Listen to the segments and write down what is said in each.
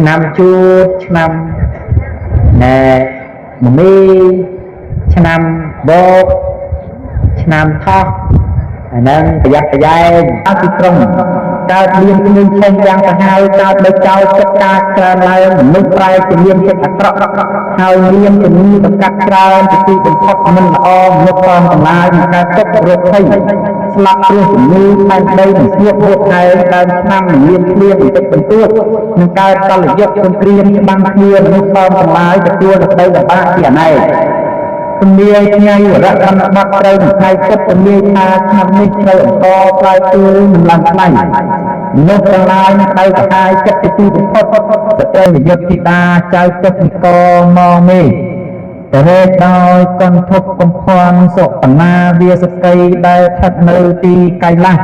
ឆ្នាំជួតឆ្នាំណែមមីឆ្នាំបោកឆ្នាំថោះអានឹងប្រយ័ត្នប្រយែងអតិក្រុងកើតមានគ្មានឆេះយ៉ាងសាហាវកើតដោយចោលចិត្តការច្រើនឡើងមនុស្សប្រែជាមានចិត្តអាក្រក់ហើយមានជំងឺប្រកាសច្រើនជាទីបំផុតមិនល្អមនុស្សផងទាំងឡាយនឹងកើតទុក្ខរោគភ័យស្លាប់ព្រោះជំងឺផែនដីនឹងស្ងួតហួតហែងដើមឆ្នាំនឹងមានភ្លៀងបន្តិចបន្តួចនឹងកើតកលយុគសង្គ្រាមច្បាំងគ្នាមនុស្សផងទាំងឡាយទទួលនូវដីលំបាកជាអនេកជំនាញញ៉ៃរកកម្មបត្តិត្រូវនឹងថ្ងៃពុទ្ធជំនាញថាឆ្នាំនេះត្រូវអង្គផ្លាយគឺមិនឡើងថ្លៃមនុស្សទាំងឡាយនឹងដៅកាយចិត្តទីបំផុតស្ត្រីយុទ្ធធីតាចៅទឹកនិកមកមេតែហេតុដោយកន្ធពកំភ័នសុបនាវាសកីដែលស្ថិតនៅទីកៃឡាស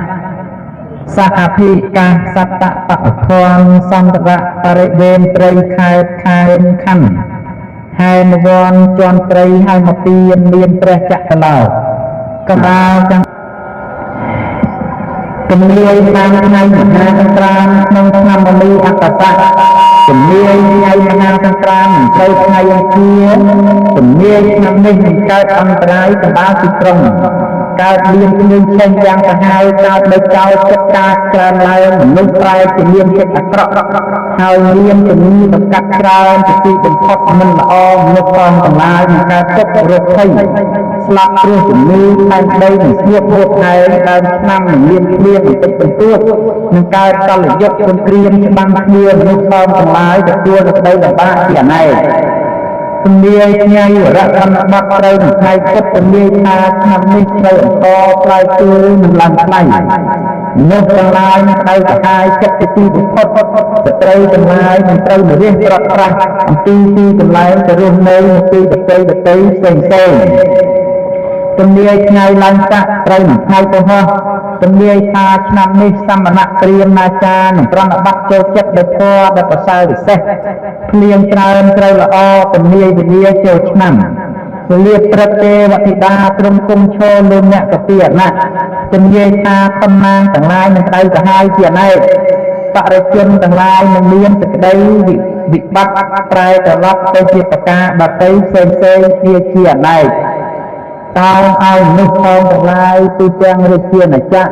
សហភិកាសតតបភ័នសន្តរៈបរិវេណត្រីខេត្តខេមខណ្ឌហែនវ័នជន់ត្រីហើយមកពីមានព្រះចក្រឡោកបាលទាំងជំនាញតាមថ្ងៃមហាសង្ក្រាន្តក្នុងឆ្នាំមនីអកសៈជំនាញថ្ងៃមហាសង្ក្រាន្តត្រូវថ្ងៃអង្គារជំនាញឆ្នាំនេះនឹងកើតអន្តរាយសម្បាទីក្រុងកើតមានគ្មានឆេះយ៉ាងសាហាវកើតដោយចោលចិត្តការច្រើនឡើងមនុស្សប្រែជាមានចិត្តអាក្រក់ហើយមានជំងឺប្រកាសច្រើនជាទីបំផុតមិនល្អមនុស្សផងទាំងឡាយនឹងកើតទុក្ខរោគភ័យស្លាប់ព្រោះជំងឺផែនដីនឹងស្ងួតហួតហែងដើមឆ្នាំនឹងមានភ្លៀងបន្តិចបន្តួចនឹងកើតកលយុគសង្គ្រាមច្បាំងគ្នាមនុស្សផងទាំងឡាយទទួលនូវដីលំបាកជាអនេកជំនាញញ៉ៃរកកម្មបត្តិត្រូវនឹងថ្ងៃពុទ្ធជំនាញថាឆ្នាំនេះត្រូវអង្គផ្លាយគឺមិនឡើងថ្លៃមនុស្សទាំងឡាយនឹងដៅកាយចិត្តទីបំផុតស្ត្រីទាំងឡាយនឹងត្រូវរៀនប្រត់ប្រាស់អំពីទីកន្លែងទៅរស់នៅទីប្រទេសផ្សេងជំនាញថ្ងៃឡើងស័កត្រូវនឹងថ្ងៃពហុជំនាញថាឆ្នាំនេះសមណៈព្រាហ្មណ៍ណាចារនឹងប្រណិប័តចូលចិត្តដោយធម៌ដែលប្រសើរពិសេសភ្លៀងច្រើនត្រូវល្អទំនាយវិញ្ញាចូលឆ្នាំវេលាព្រឹកទេវតិតាត្រង់គុំឈរលើអ្នកកពីអណៈជំនាញថាខំណាងទាំងឡាយនឹងដៅកាហាយជាអនេកបរិជនទាំងឡាយនឹងមានសេចក្តីវិបត្តិប្រែត្រឡប់ទៅជាប្រការដតីផ្សេងគ្នាជាអនេកតោងឲ្យមនុស្សផងទាំងឡាយទូទាំងរាជាណាចក្រ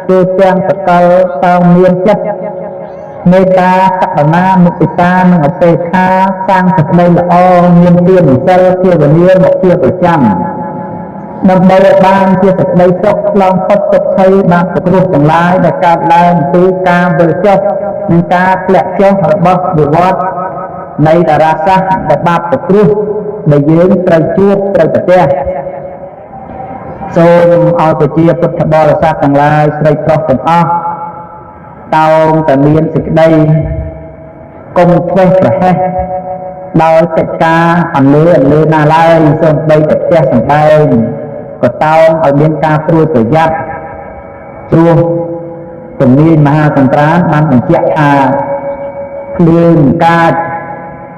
ទូទាំងសកលតោងមានចិត្តមេត្តាករុណាមុទិតានិងអបេក្ខាសាងសេចក្តីល្អមានទានសិលភាវនាមកជាប្រចាំដើម្បីឲ្យបានជាសេចក្តីសុខឆ្លងផុតទុក្ខភ័យបាបគ្រោះទាំងឡាយដែលកើតឡើងពីការវិលចុះនិងការធ្លាក់ចុះរបស់វិវត្តនៃតារាសាស្ត្រដែលបាបគ្រោះដែលយើងត្រូវជួបត្រូវប្រទះសូមឲ្យប្រជាពុទ្ធបរិស័ទទាំងឡាយស្រីប្រុសទាំងអស់តោងតែមានសេចក្តីកុំធ្វេសប្រហែសដោយកិច្ចការអន្លើណាឡើយសូមបីតែផ្ទះសម្បែងក៏តោងឲ្យមានការព្រួយប្រយ័ត្នព្រោះជំនាញមហាសង្ក្រាន្តបានបញ្ជាក់ថាភ្លៀងកើត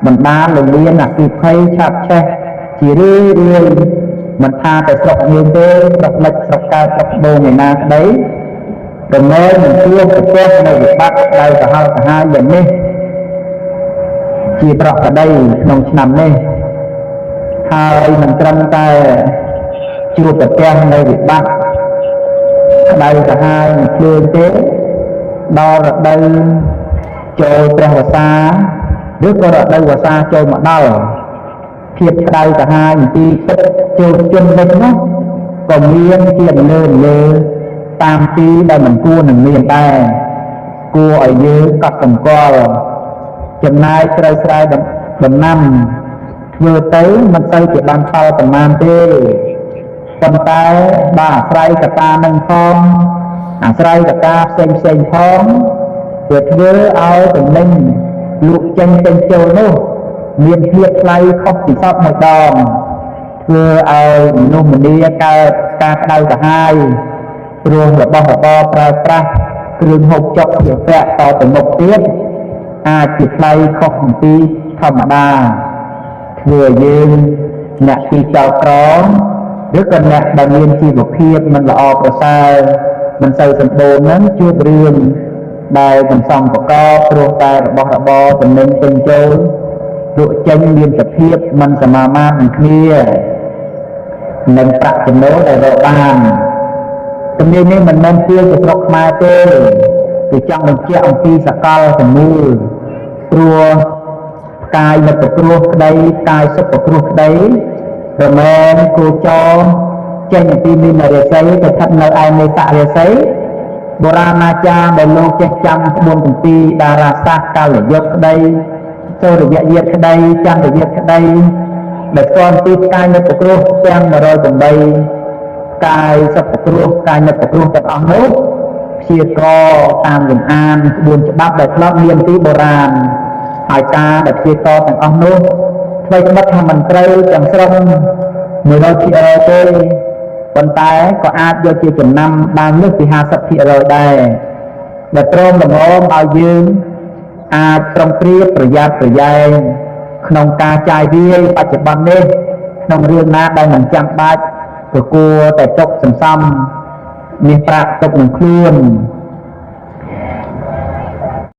បណ្ដាលលមានអគ្គិភ័យឆាបឆេះជារឿយមិនថាតែស្រុកយើងទេស្រុកលិចស្រុកកើតស្រុកបូងឯណាក្តីរមែងនឹងជួបប្រទះនៅវិបត្តិដែលសាហាវសាហាវយ៉ាងនេះជាប្រកបដីក្នុងឆ្នាំនេះហើយមិនត្រឹមតែជួបប្រទះនៅវិបត្តិក្តៅសាហាវនឹងភ្លៀងទេដល់រដូវចូលព្រះវស្សាឬក៏រដូវវស្សាចូលមកដល់ភាពក្តៅសាហាវទីទឹកចូលជនវិញនោះក៏មានជាលើតាមទីដែលមិនគួរនឹងមានដែរគួរឲ្យយើងកត់សម្គាល់ចំណាយត្រូវស្រែដំណាំធ្វើទៅមិនទៅជាបានផលប្រមាណទេប៉ុន្តែបើអាស្រ័យកត្តានឹងផងអាស្រ័យកត្តាផ្សេងផងវាធ្វើឲ្យតំណែងលក់ចេញទៅចូលនោះមានភាពថ្លៃខុសពីសពមួយដងធ្វើឲ្យមនុស្សម្នាកើតការក្តៅក្រហាយព្រោះរបស់របរប្រើប្រាស់គ្រឿងហូបចុកជាពាក់តទៅមុខទៀតអាចជាថ្លៃខុសពីធម្មតាធ្វើយើងអ្នកទីចោលក្រឬក៏អ្នកដែលមានជីវភាពមិនល្អប្រសើរមិនសូវសម្បូរនឹងជួបរឿង ដែលមិនសមប្រកបព្រោះតែរបស់របរចំណេញពេញចូលលក់ចេញមានសភាពមិនសមាមាត្រនឹងគ្នានឹងប្រាក់ចំណូលដែលរកបានជំនាញនេះមិនមែនជាស្រុកខ្មែរទេគឺចង់បញ្ជាក់អំពីសកលទាំងមូលព្រោះកាយនិតគ្រោះក្តីកាយសុខគ្រោះក្តីរមែងគូចរចេញពីមីនរាសីទៅស្ថិតនៅឯនេសរាសីបុរាណអាចារ្យដែលលោកចេះចាំក្បួនគម្ពីរតារាសាស្ត្រកាលយុគក្តីសូរយយាតក្តីចន្ទយាតក្តីដែលស្គាល់ពីកាយនិតគ្រោះទាំង108កាយសុខគ្រោះកាយនិតគ្រោះទាំងអស់នោះព្យាករតាមលំអានក្បួនច្បាប់ដែលធ្លាប់មានពីបុរាណហើយការដែលព្យាករទាំងអស់នោះធ្វើក្បិតថាមិនត្រូវទាំងស្រុង100%ទេប៉ុន្តែក៏អាចយកជាចំណាំបានលើសពី50%ដែរដែលព្រមល្មមឲ្យយើងអាចប្រុងប្រៀបប្រយ័ត្នប្រយែងក្នុងការចាយវាយបច្ចុប្បន្ននេះក្នុងរឿងណាដែលមិនចាំបាច់ក៏គួរតែទុកសន្សំមាសប្រាក់ទុកនឹងខ្លួន